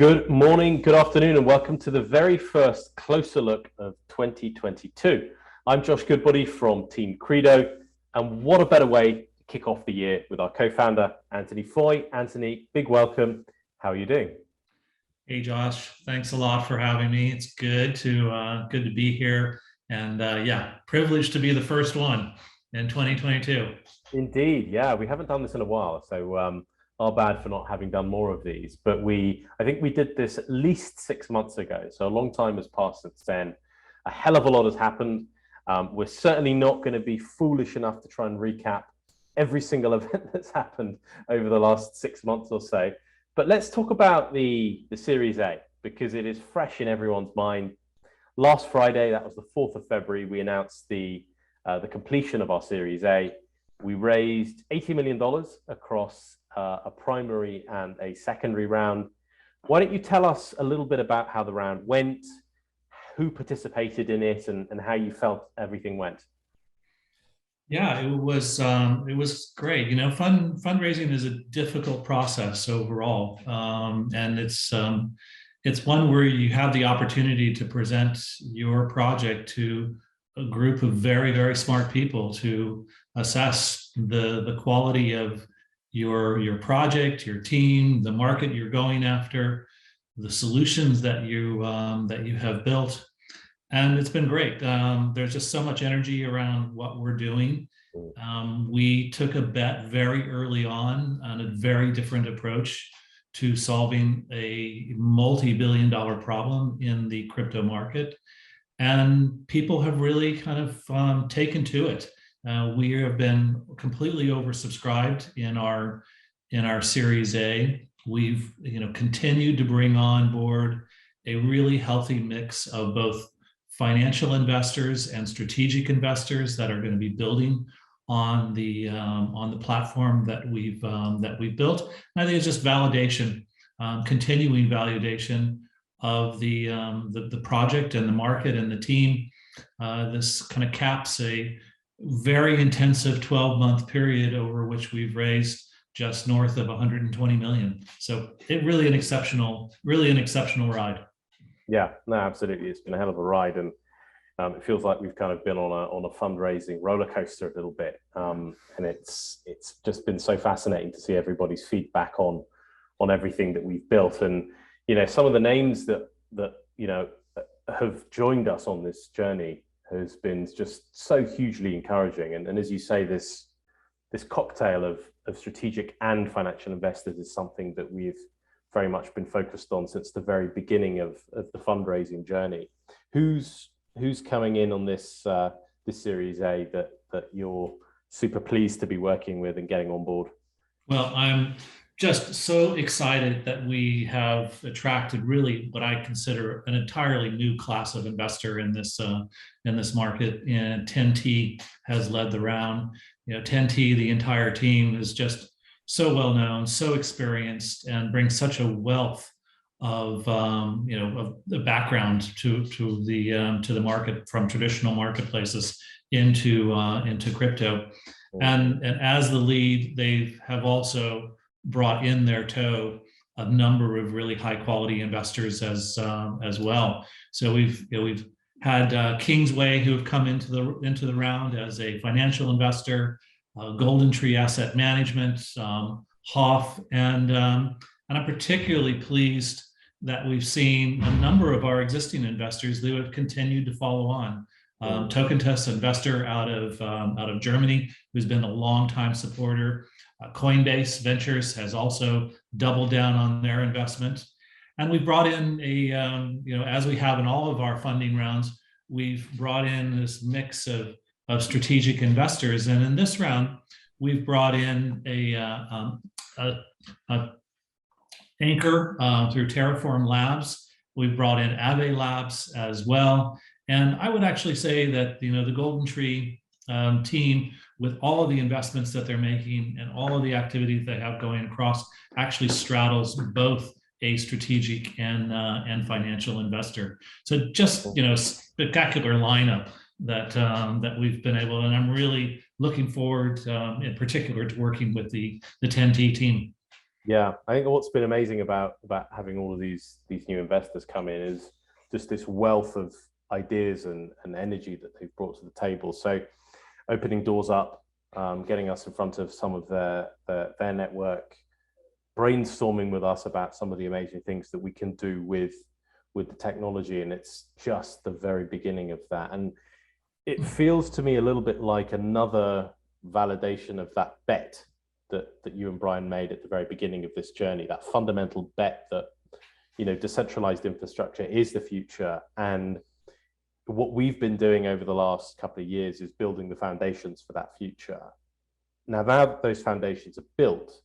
Good morning, good afternoon, and welcome to the very first closer look of 2022. I'm Josh Goodbody from Team Qredo, and what a better way to kick off the year with our co-founder, Anthony Foy. Anthony, big welcome. How are you doing? Hey Josh, thanks a lot for having me. It's good to be here, and yeah, privileged to be the first one in 2022. Indeed, yeah, we haven't done this in a while, so our bad for not having done more of these. But I think we did this at least 6 months ago, so a long time has passed since then. A hell of a lot has happened. We're certainly not going to be foolish enough to try and recap every single event that's happened over the last 6 months or so. But let's talk about the Series A, because it is fresh in everyone's mind. Last Friday, that was the 4th of February, we announced the completion of our Series A. We raised $80 million across a primary and a secondary round. Why don't you tell us a little bit about how the round went, who participated in it, and how you felt everything went? Yeah, it was great. You know, fundraising is a difficult process overall, and it's one where you have the opportunity to present your project to a group of very, very smart people to assess the quality of your project, your team, the market you're going after, the solutions that you have built. And it's been great. There's just so much energy around what we're doing. We took a bet very early on a very different approach to solving a multi-billion-dollar problem in the crypto market. And people have really kind of taken to it. We have been completely oversubscribed in our Series A. We've continued to bring on board a really healthy mix of both financial investors and strategic investors that are going to be building on the platform that we've built. And I think it's just validation, continuing validation of the project and the market and the team. This kind of caps a very intensive 12-month period over which we've raised just north of 120 million. So it really an exceptional ride. Yeah, no, absolutely. It's been a hell of a ride, and it feels like we've kind of been on a fundraising roller coaster a little bit. And it's just been so fascinating to see everybody's feedback on everything that we've built. And some of the names that have joined us on this journey has been just so hugely encouraging. And as you say, this cocktail of strategic and financial investors is something that we've very much been focused on since the very beginning of the fundraising journey. Who's coming in on this Series A that you're super pleased to be working with and getting on board? Well, I'm just so excited that we have attracted really what I consider an entirely new class of investor in this market. And 10T has led the round. 10T, the entire team, is just so well known, so experienced, and brings such a wealth of of the background to the market from traditional marketplaces into crypto. And as the lead, they have also brought in their tow a number of really high quality investors as well. So we've had Kingsway, who have come into the round as a financial investor, Golden Tree Asset Management, Hoff, and I'm particularly pleased that we've seen a number of our existing investors who have continued to follow on. Tokentus, investor out of Germany, who's been a long-time supporter. Coinbase Ventures has also doubled down on their investment. And we've brought in as we have in all of our funding rounds, we've brought in this mix of strategic investors. And in this round, we've brought in a anchor through Terraform Labs. We've brought in Ave Labs as well. And I would actually say that the Golden Tree team, with all of the investments that they're making and all of the activities they have going across, actually straddles both a strategic and financial investor. So just spectacular lineup that we've been able, and I'm really looking forward in particular to working with the 10T team. Yeah, I think what's been amazing about having all of these new investors come in is just this wealth of ideas and energy that they've brought to the table. So opening doors up, getting us in front of some of their network, brainstorming with us about some of the amazing things that we can do with the technology, and it's just the very beginning of that. And it feels to me a little bit like another validation of that bet that you and Brian made at the very beginning of this journey, that fundamental bet that, you know, decentralized infrastructure is the future. And what we've been doing over the last couple of years is building the foundations for that future. Now that those foundations are built,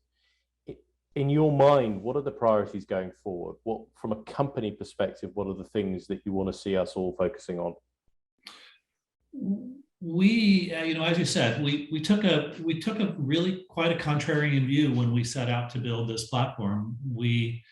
in your mind, what are the priorities going forward? What, from a company perspective, what are the things that you want to see us all focusing on? We, as you said, we took a really quite a contrarian view when we set out to build this platform. We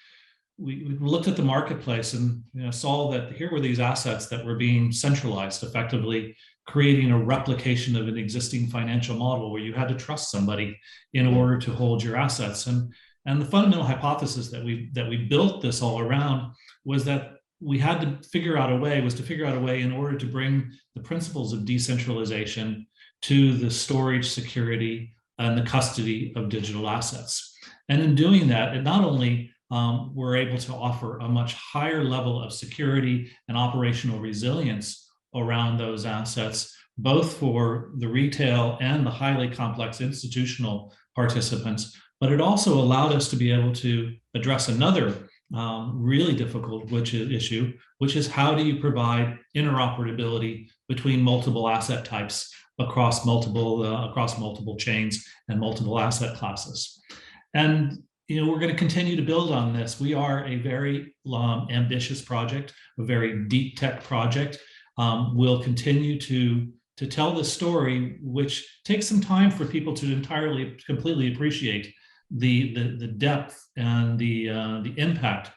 looked at the marketplace and saw that here were these assets that were being centralized, effectively creating a replication of an existing financial model where you had to trust somebody in order to hold your assets. And the fundamental hypothesis that we built this all around was that we had to figure out a way in order to bring the principles of decentralization to the storage, security, and the custody of digital assets. And in doing that, it not only we're able to offer a much higher level of security and operational resilience around those assets, both for the retail and the highly complex institutional participants, but it also allowed us to be able to address another really difficult issue, which is how do you provide interoperability between multiple asset types across multiple chains and multiple asset classes. And we're going to continue to build on this. We are a very ambitious project, a very deep tech project. We'll continue to tell the story, which takes some time for people to completely appreciate the depth and the impact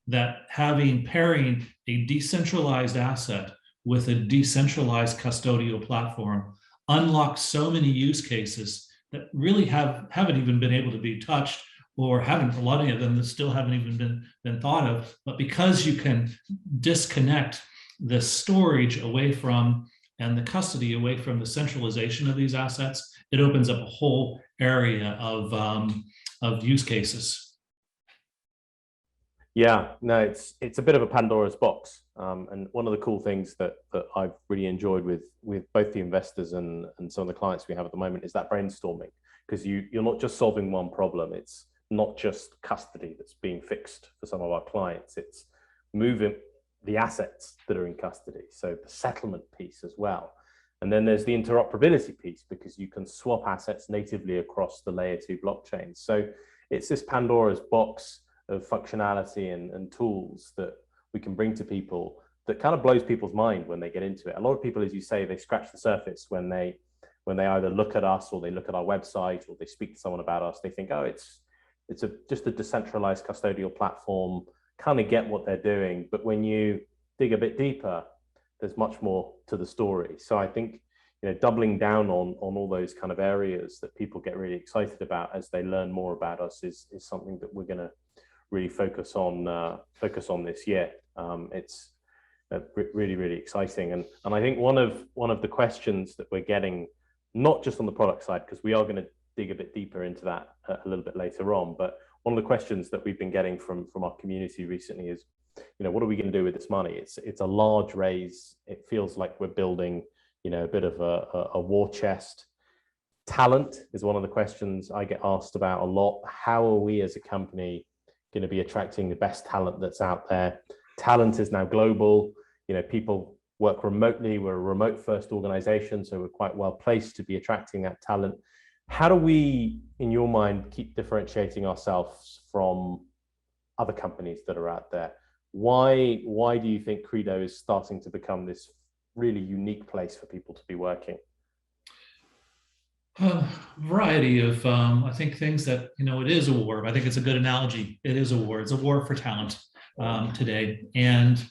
that pairing a decentralized asset with a decentralized custodial platform unlocks so many use cases that really haven't even been able to be touched, or a lot of them that still haven't even been thought of. But because you can disconnect the storage away from and the custody away from the centralization of these assets, it opens up a whole area of use cases. Yeah, no, it's a bit of a Pandora's box. And one of the cool things that I've really enjoyed with both the investors and some of the clients we have at the moment is that brainstorming, because you're not just solving one problem. It's not just custody that's being fixed for some of our clients. It's moving the assets that are in custody. So the settlement piece as well. And then there's the interoperability piece, because you can swap assets natively across the layer 2 blockchains. So it's this Pandora's box of functionality and tools that we can bring to people that kind of blows people's mind when they get into it. A lot of people, as you say, they scratch the surface when they either look at us or they look at our website or they speak to someone about us. They think, oh, it's just a decentralized custodial platform, kind of get what they're doing. But when you dig a bit deeper, there's much more to the story. So I think, doubling down on all those kind of areas that people get really excited about as they learn more about us is something that we're going to really focus on this year. It's really, really exciting. And I think one of the questions that we're getting, not just on the product side, because we are going to dig a bit deeper into that a little bit later on, but one of the questions that we've been getting from our community recently is, what are we going to do with this money? It's a large raise. It feels like we're building, a bit of a war chest. Talent is one of the questions I get asked about a lot. How are we as a company going to be attracting the best talent that's out there? Talent is now global. People work remotely. We're a remote first organization, so we're quite well placed to be attracting that talent. How do we, in your mind, keep differentiating ourselves from other companies that are out there? Why do you think Qredo is starting to become this really unique place for people to be working? Variety of, I think, things that, it is a war. I think it's a good analogy. It is a war. It's a war for talent today. And,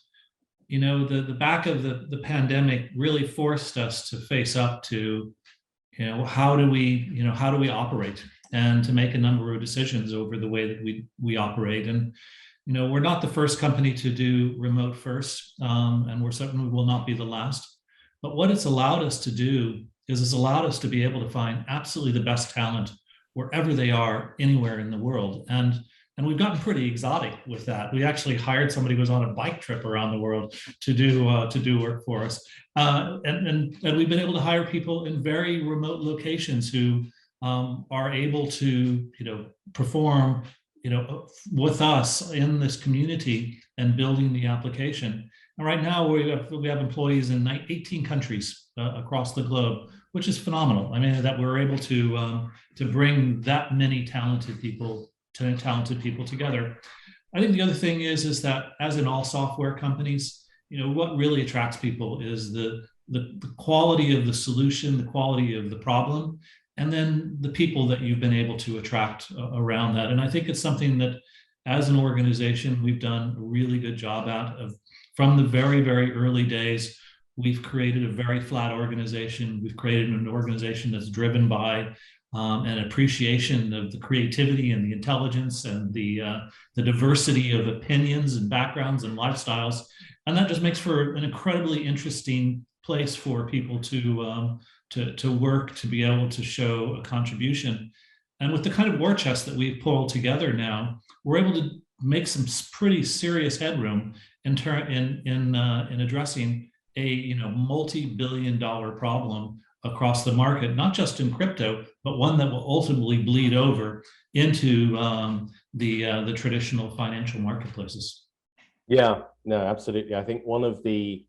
the back of the pandemic really forced us to face up to, how do we operate? and to make a number of decisions over the way that we operate. And we're not the first company to do remote first, and we're certainly will not be the last. But what it's allowed us to do is it's allowed us to be able to find absolutely the best talent wherever they are, anywhere in the world. And we've gotten pretty exotic with that. We actually hired somebody who was on a bike trip around the world to do work for us, and we've been able to hire people in very remote locations who are able to perform with us in this community and building the application. And right now we have employees in 18 countries across the globe, which is phenomenal. I mean, that we're able to bring that many talented people together. I think the other thing is that, as in all software companies, what really attracts people is the quality of the solution, the quality of the problem, and then the people that you've been able to attract around that. And I think it's something that, as an organization, we've done a really good job at. From the very, very early days, we've created a very flat organization. We've created an organization that's driven by an appreciation of the creativity and the intelligence and the diversity of opinions and backgrounds and lifestyles. And that just makes for an incredibly interesting place for people to work, to be able to show a contribution. And with the kind of war chest that we've pulled together now, we're able to make some pretty serious headroom in addressing a multi-billion-dollar problem across the market, not just in crypto, but one that will ultimately bleed over into the traditional financial marketplaces. Yeah, no, absolutely. I think one of the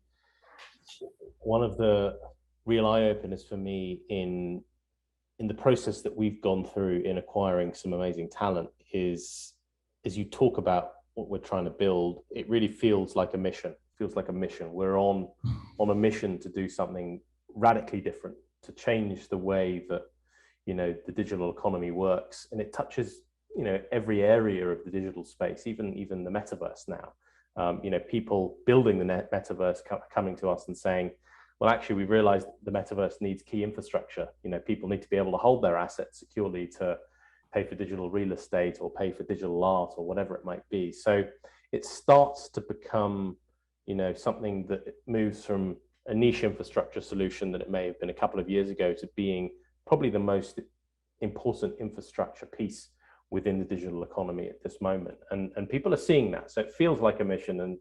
real eye-openers for me in the process that we've gone through in acquiring some amazing talent is, as you talk about what we're trying to build, it really feels like a mission. We're on a mission to do something radically different, to change the way that the digital economy works, and it touches every area of the digital space, even the metaverse now. People building the metaverse coming to us and saying, well, actually, we realized the metaverse needs key infrastructure. People need to be able to hold their assets securely to pay for digital real estate or pay for digital art or whatever it might be. So it starts to become something that moves from a niche infrastructure solution that it may have been a couple of years ago to being probably the most important infrastructure piece within the digital economy at this moment. And people are seeing that. So it feels like a mission, and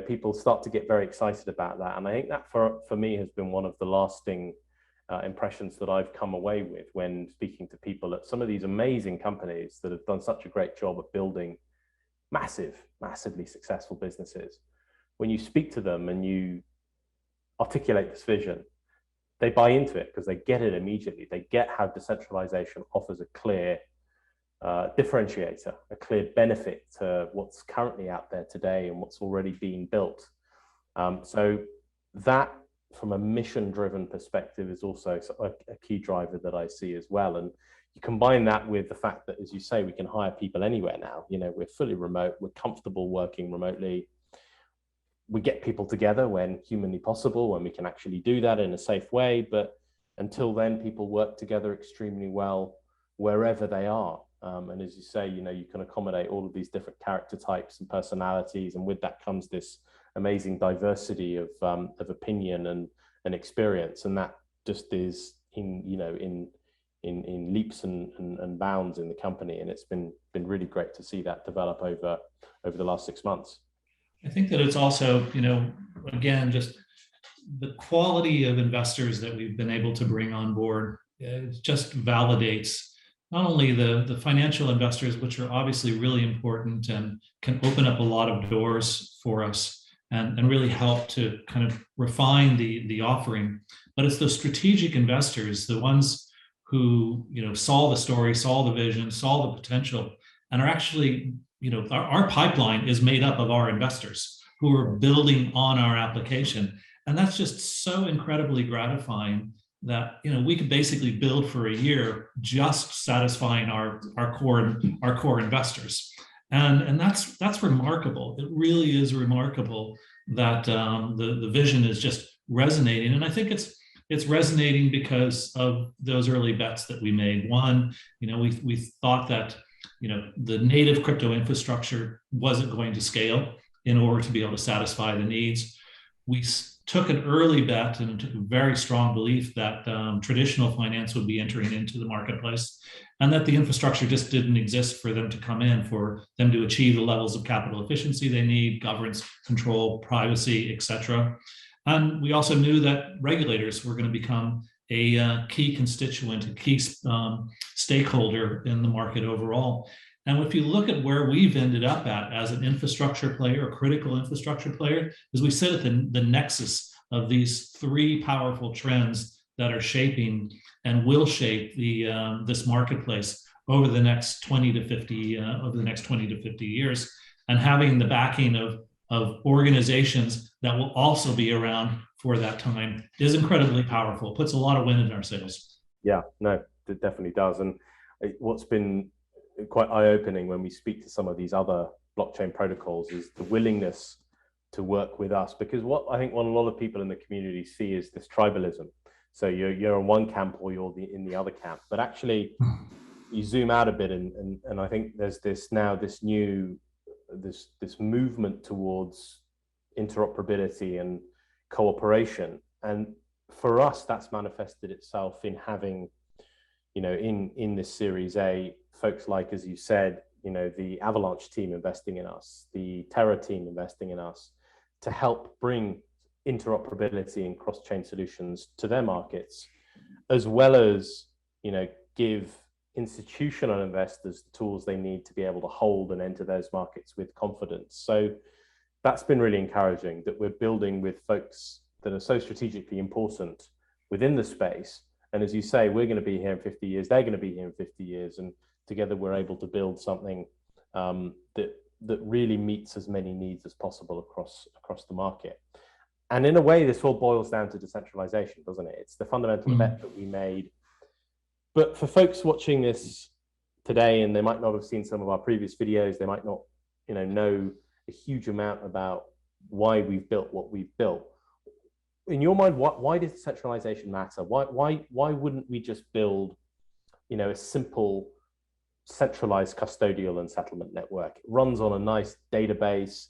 people start to get very excited about that. And I think that for me has been one of the lasting impressions that I've come away with when speaking to people at some of these amazing companies that have done such a great job of building massively successful businesses. When you speak to them and you articulate this vision, they buy into it because they get it immediately. They get how decentralization offers a clear differentiator, a clear benefit to what's currently out there today and what's already being built. So that, from a mission-driven perspective, is also a key driver that I see as well. And you combine that with the fact that, as you say, we can hire people anywhere now. We're fully remote. We're comfortable working remotely. We get people together when humanly possible, when we can actually do that in a safe way. But until then, people work together extremely well wherever they are. And as you say, you can accommodate all of these different character types and personalities. And with that comes this amazing diversity of opinion and experience. And that just is in leaps and bounds in the company. And it's been really great to see that develop over the last 6 months. I think that it's also, again, just the quality of investors that we've been able to bring on board. It just validates not only the financial investors, which are obviously really important and can open up a lot of doors for us and really help to kind of refine the offering, but it's the strategic investors, the ones who saw the story, saw the vision, saw the potential, and are actually, our pipeline is made up of our investors who are building on our application. And that's just so incredibly gratifying that, we could basically build for a year just satisfying our core investors. And that's remarkable. It really is remarkable that the vision is just resonating. And I think it's it's resonating because of those early bets that we made. One, we thought that the native crypto infrastructure wasn't going to scale in order to be able to satisfy the needs. We took an early bet and took a very strong belief that traditional finance would be entering into the marketplace, and that the infrastructure just didn't exist for them to come in, for them to achieve the levels of capital efficiency they need, governance, control, privacy, etc. And we also knew that regulators were going to become a key constituent, a key stakeholder in the market overall. And if you look at where we've ended up at as an infrastructure player, a critical infrastructure player, is we sit at the nexus of these three powerful trends that are shaping and will shape this marketplace over the next 20 to 50 years, and having the backing of organizations that will also be around for that time is incredibly powerful. It puts a lot of wind in our sails. Yeah, no, it definitely does. And what's been quite eye-opening when we speak to some of these other blockchain protocols is the willingness to work with us, because what I think what a lot of people in the community see is this tribalism. So you're in one camp or you're in the other camp, but actually you zoom out a bit and I think there's this movement towards interoperability and cooperation. And for us, that's manifested itself in having, in this Series A, folks like, as you said, the Avalanche team investing in us, the Terra team investing in us to help bring interoperability and cross-chain solutions to their markets, as well as, give institutional investors the tools they need to be able to hold and enter those markets with confidence. So that's been really encouraging, that we're building with folks that are so strategically important within the space. And as you say, we're going to be here in 50 years, they're going to be here in 50 years, and together we're able to build something that really meets as many needs as possible across the market. And in a way, this all boils down to decentralization, doesn't it? It's the fundamental bet that we made. But for folks watching this today, and they might not have seen some of our previous videos, they might not, know a huge amount about why we've built what we've built. In your mind, why does decentralization matter? Why wouldn't we just build, a simple centralized custodial and settlement network? It runs on a nice database,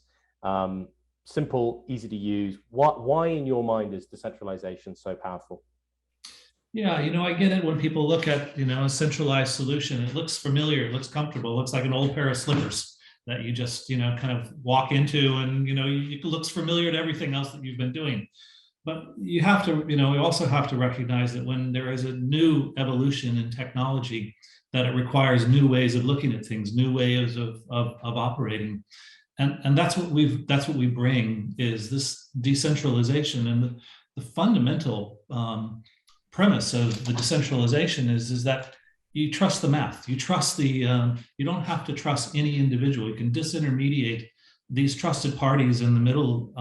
simple, easy to use. Why in your mind is decentralization so powerful? Yeah, I get it when people look at, a centralized solution. It looks familiar, it looks comfortable, it looks like an old pair of slippers that you just, kind of walk into, and, it looks familiar to everything else that you've been doing. But you have to, we also have to recognize that when there is a new evolution in technology, that it requires new ways of looking at things, new ways of operating. And that's what we bring, is this decentralization. And the fundamental premise of the decentralization is that you trust the math. You trust you don't have to trust any individual. You can disintermediate these trusted parties in the middle,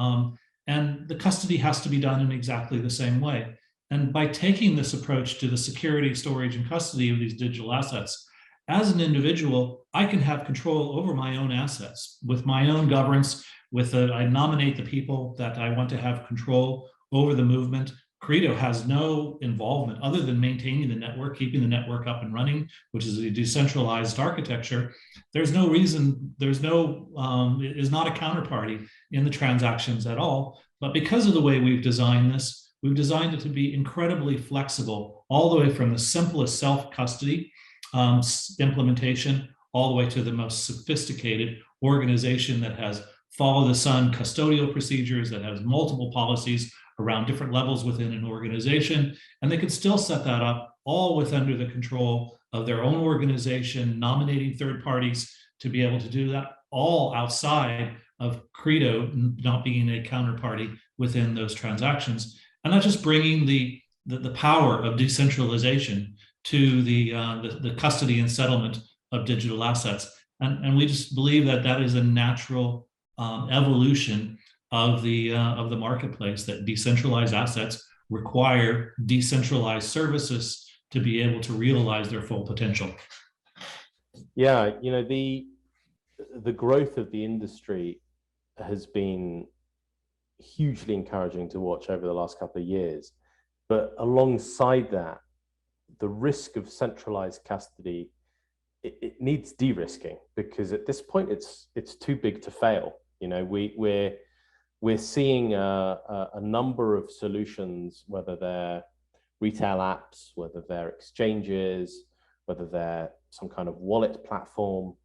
and the custody has to be done in exactly the same way. And by taking this approach to the security, storage, and custody of these digital assets, as an individual, I can have control over my own assets with my own governance. I nominate the people that I want to have control over the movement. Qredo has no involvement other than maintaining the network, keeping the network up and running, which is a decentralized architecture. There's no reason, it is not a counterparty in the transactions at all. But because of the way we've designed this, we've designed it to be incredibly flexible, all the way from the simplest self-custody implementation, all the way to the most sophisticated organization that has follow-the-sun custodial procedures, that has multiple policies around different levels within an organization. And they could still set that up all under the control of their own organization, nominating third parties to be able to do that, all outside of Qredo not being a counterparty within those transactions. And that's just bringing the power of decentralization to the custody and settlement of digital assets. And we just believe that is a natural evolution of the marketplace, that decentralized assets require decentralized services to be able to realize their full potential. Yeah, the growth of the industry has been hugely encouraging to watch over the last couple of years. But alongside that, the risk of centralized custody, it needs de-risking, because at this point it's too big to fail. You know, we're seeing a number of solutions, whether they're retail apps, whether they're exchanges, whether they're some kind of wallet platform,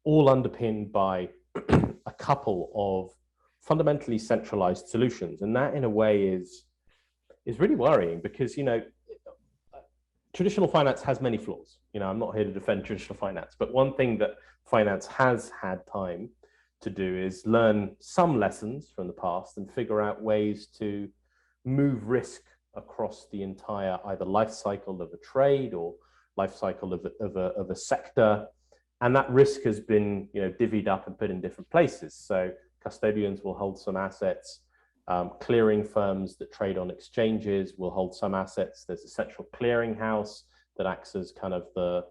all underpinned by a couple of fundamentally centralized solutions. And that in a way is really worrying, because, you know, traditional finance has many flaws. You know, I'm not here to defend traditional finance, but one thing that finance has had time to do is learn some lessons from the past and figure out ways to move risk across the entire either life cycle of a trade or life cycle of a sector. And that risk has been, you know, divvied up and put in different places. So custodians will hold some assets. Clearing firms that trade on exchanges will hold some assets. There's a central clearing house that acts as kind of the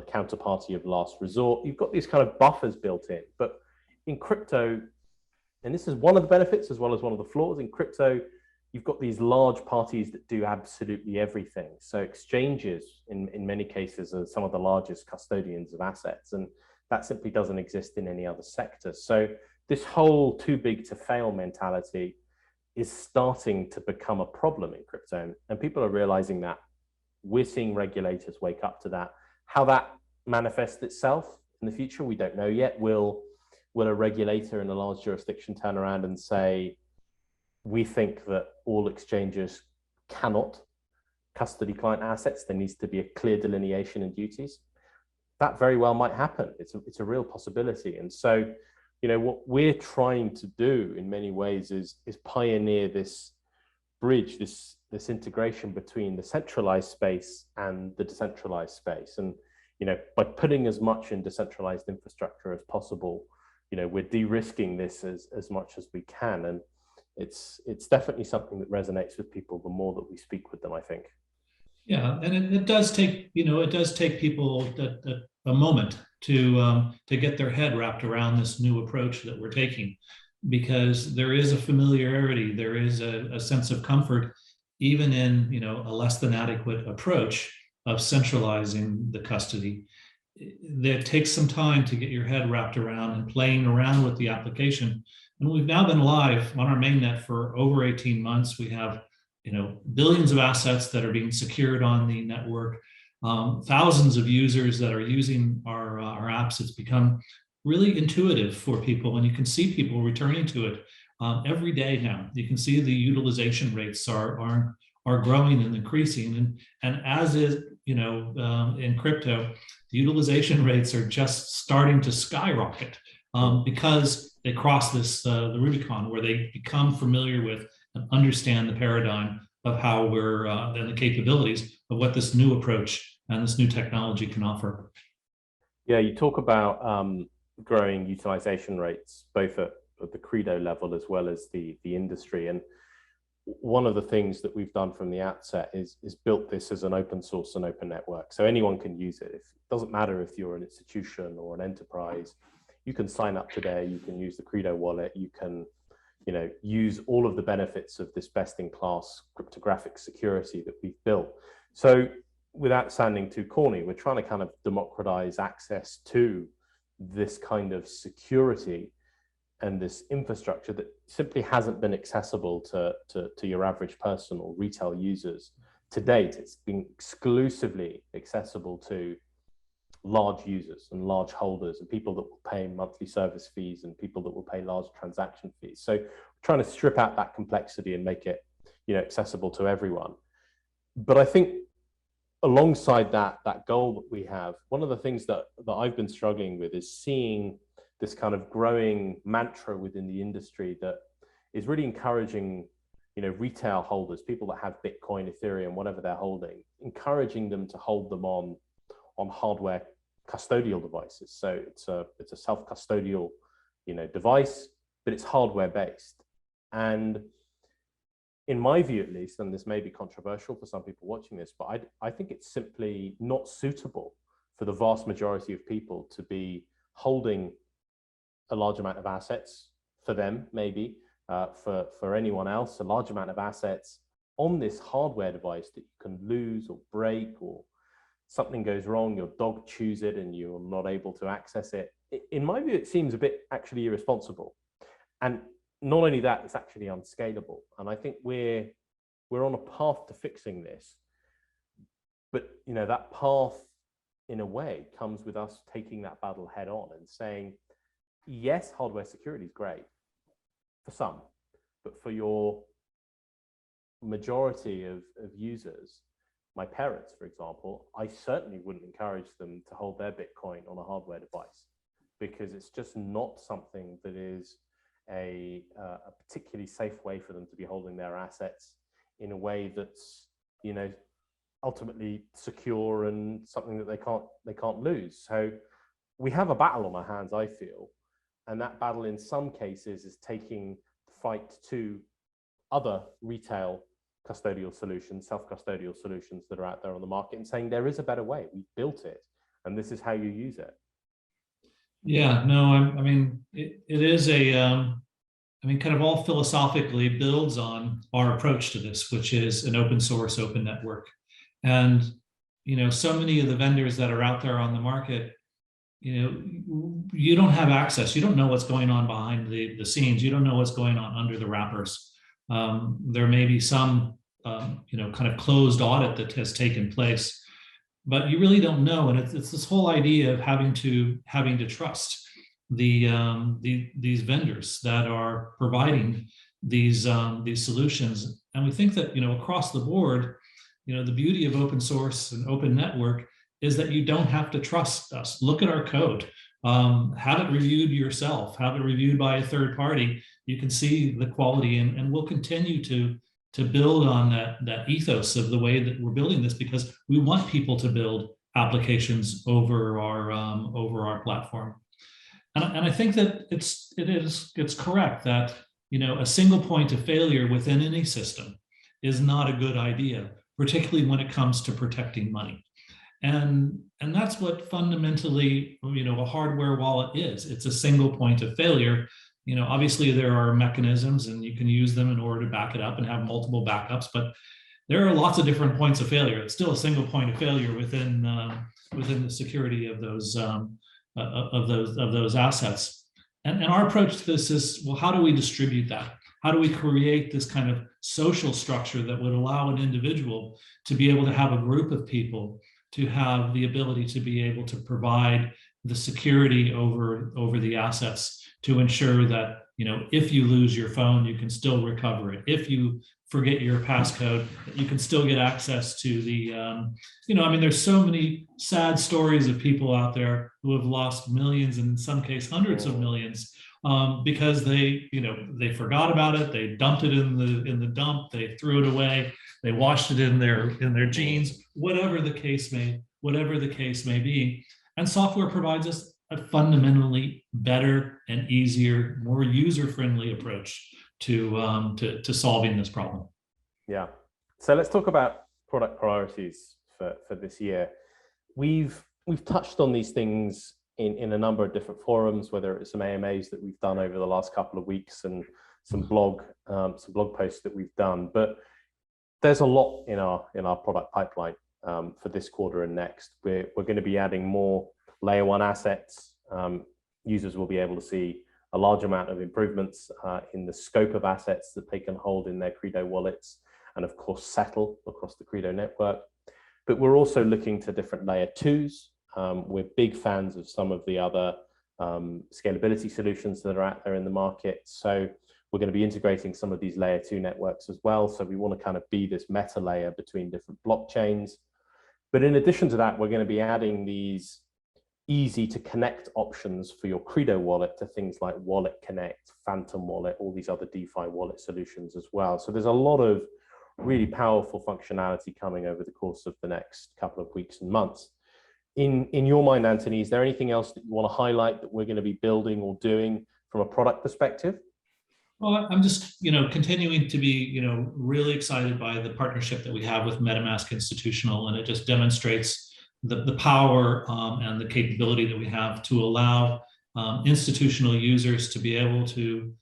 counterparty of last resort. You've got these kind of buffers built in. But in crypto, and this is one of the benefits as well as one of the flaws, in crypto, you've got these large parties that do absolutely everything. So exchanges, in many cases, are some of the largest custodians of assets, and that simply doesn't exist in any other sector. So this whole too big to fail mentality is starting to become a problem in crypto, and people are realizing that. We're seeing regulators wake up to that. How that manifests itself in the future, we don't know yet. Will a regulator in a large jurisdiction turn around and say, we think that all exchanges cannot custody client assets, there needs to be a clear delineation in duties? That very well might happen. It's a real possibility. And so, you know, what we're trying to do in many ways is pioneer this bridge, this integration between the centralized space and the decentralized space. And, you know, by putting as much in decentralized infrastructure as possible, you know, we're de-risking this as much as we can. And it's definitely something that resonates with people the more that we speak with them, I think. Yeah, and it does take, you know, it does take people a moment to get their head wrapped around this new approach that we're taking, because there is a familiarity, there is a sense of comfort, even in, you know, a less than adequate approach of centralizing the custody. It takes some time to get your head wrapped around and playing around with the application. And we've now been live on our mainnet for over 18 months. We have, you know, billions of assets that are being secured on the network, thousands of users that are using our apps. It's become really intuitive for people, and you can see people returning to it every day now. You can see the utilization rates are growing and increasing, and as is, you know, in crypto, the utilization rates are just starting to skyrocket because they cross this the Rubicon, where they become familiar with and understand the paradigm of how we're and the capabilities of what this new approach and this new technology can offer. Yeah, you talk about growing utilization rates, both at the Qredo level as well as the industry. And one of the things that we've done from the outset is built this as an open source and open network. So anyone can use it. It doesn't matter if you're an institution or an enterprise. You can sign up today, you can use the Qredo wallet, you can, you know, use all of the benefits of this best-in-class cryptographic security that we've built. So without sounding too corny, we're trying to kind of democratize access to this kind of security and this infrastructure that simply hasn't been accessible to your average person or retail users to date. It's been exclusively accessible to large users and large holders and people that will pay monthly service fees and people that will pay large transaction fees. So we're trying to strip out that complexity and make it, you know, accessible to everyone. But I think alongside that goal that we have, one of the things that I've been struggling with is seeing this kind of growing mantra within the industry that is really encouraging, you know, retail holders, people that have Bitcoin, Ethereum, whatever they're holding, encouraging them to hold them on hardware custodial devices. So it's a self-custodial, you know, device, but it's hardware based. And in my view, at least, and this may be controversial for some people watching this, but I think it's simply not suitable for the vast majority of people to be holding a large amount of assets for them, maybe for anyone else, a large amount of assets on this hardware device that you can lose or break, or something goes wrong, your dog chews it and you're not able to access it. In my view, it seems a bit actually irresponsible. And not only that, it's actually unscalable. And I think we're on a path to fixing this. But that path, in a way, comes with us taking that battle head on and saying, yes, hardware security is great for some, but for your majority of users, my parents, for example, I certainly wouldn't encourage them to hold their Bitcoin on a hardware device, because it's just not something that is a particularly safe way for them to be holding their assets in a way that's, ultimately secure and something that they can't lose. So we have a battle on our hands, I feel, and that battle in some cases is taking the fight to other retail custodial solutions, self-custodial solutions that are out there on the market, and saying there is a better way. We built it, and this is how you use it. Yeah, no, I mean, it is kind of all philosophically builds on our approach to this, which is an open source, open network. And, so many of the vendors that are out there on the market, you don't have access. You don't know what's going on behind the scenes. You don't know what's going on under the wrappers. There may be some, kind of closed audit that has taken place, but you really don't know. And it's this whole idea of having to trust these vendors that are providing these solutions. And we think that, across the board, the beauty of open source and open network is that you don't have to trust us. Look at our code. Have it reviewed yourself, have it reviewed by a third party. You can see the quality, and we'll continue to build on that ethos of the way that we're building this, because we want people to build applications over our platform. And I think that it's correct that, a single point of failure within any system is not a good idea, particularly when it comes to protecting money. And that's what fundamentally, a hardware wallet is. It's a single point of failure. Obviously there are mechanisms and you can use them in order to back it up and have multiple backups, but there are lots of different points of failure. It's still a single point of failure within the security of those assets. And our approach to this is, well, how do we distribute that? How do we create this kind of social structure that would allow an individual to be able to have a group of people to have the ability to be able to provide the security over the assets, to ensure that, if you lose your phone, you can still recover it. If you forget your passcode, you can still get access to the, there's so many sad stories of people out there who have lost millions, and in some cases hundreds of millions, because they forgot about it, they dumped it in the dump, they threw it away, they washed it in their jeans, whatever the case may be. And software provides us a fundamentally better and easier, more user-friendly approach to solving this problem. Yeah. So let's talk about product priorities for this year. We've touched on these things in a number of different forums, whether it's some AMAs that we've done over the last couple of weeks and some blog posts that we've done. But there's a lot in our product pipeline for this quarter and next. We're going to be adding more layer one assets. Users will be able to see a large amount of improvements in the scope of assets that they can hold in their Qredo wallets, and of course settle across the Qredo network. But we're also looking to different layer twos. We're big fans of some of the other scalability solutions that are out there in the market. So we're going to be integrating some of these layer two networks as well. So we want to kind of be this meta layer between different blockchains. But in addition to that, we're going to be adding these easy to connect options for your Qredo wallet to things like Wallet Connect, Phantom Wallet, all these other DeFi wallet solutions as well. So there's a lot of really powerful functionality coming over the course of the next couple of weeks and months. In your mind, Anthony, is there anything else that you want to highlight that we're going to be building or doing from a product perspective? Well, I'm just, continuing to be, really excited by the partnership that we have with MetaMask Institutional, and it just demonstrates the power and the capability that we have to allow institutional users to be able to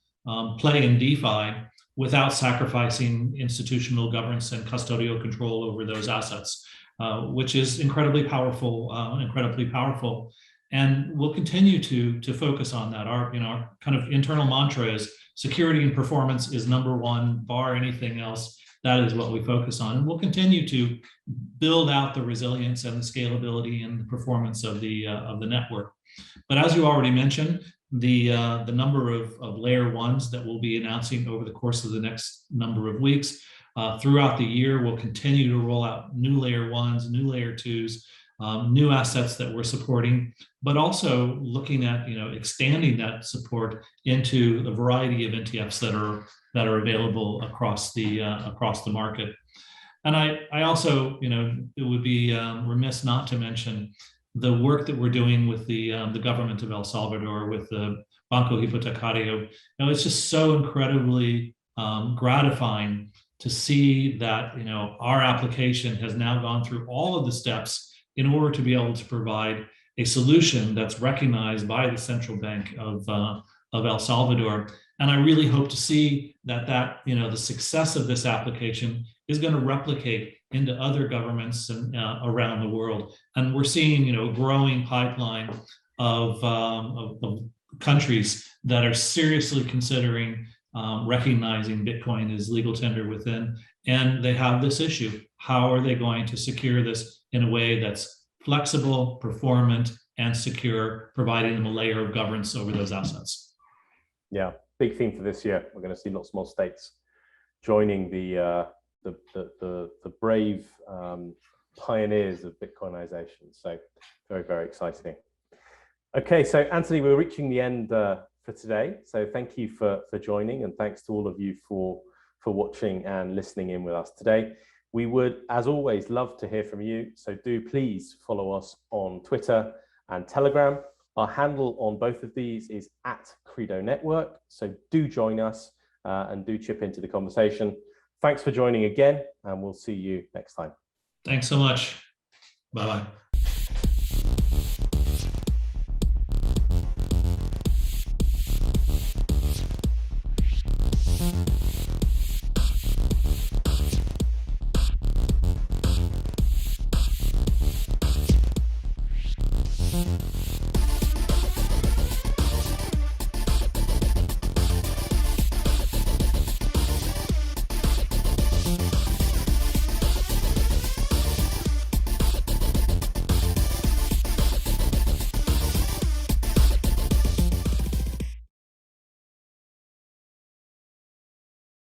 play in DeFi without sacrificing institutional governance and custodial control over those assets, which is incredibly powerful, And we'll continue to focus on that. Our kind of internal mantra is security and performance is number one, bar anything else. That is what we focus on. And we'll continue to build out the resilience and the scalability and the performance of the network. But as you already mentioned, the number of layer ones that we'll be announcing over the course of the next number of weeks throughout the year, we'll continue to roll out new layer ones, new layer twos, new assets that we're supporting, but also looking at expanding that support into the variety of NTFs that are available across the market. And I also it would be remiss not to mention the work that we're doing with the government of El Salvador, with the Banco Hipotecario. It's just so incredibly gratifying to see that our application has now gone through all of the steps in order to be able to provide a solution that's recognized by the Central Bank of El Salvador. And I really hope to see that the success of this application is going to replicate into other governments and, around the world. And we're seeing a growing pipeline of countries that are seriously considering recognizing Bitcoin as legal tender within, and they have this issue. How are they going to secure this in a way that's flexible, performant, and secure, providing them a layer of governance over those assets? Yeah, big theme for this year. We're going to see lots more states joining the brave pioneers of Bitcoinization. So very, very exciting. Okay, so Anthony, we're reaching the end for today. So thank you for joining, and thanks to all of you for watching and listening in with us today. We would, as always, love to hear from you. So do please follow us on Twitter and Telegram. Our handle on both of these is @Qredo Network. So do join us and do chip into the conversation. Thanks for joining again, and we'll see you next time. Thanks so much. Bye-bye.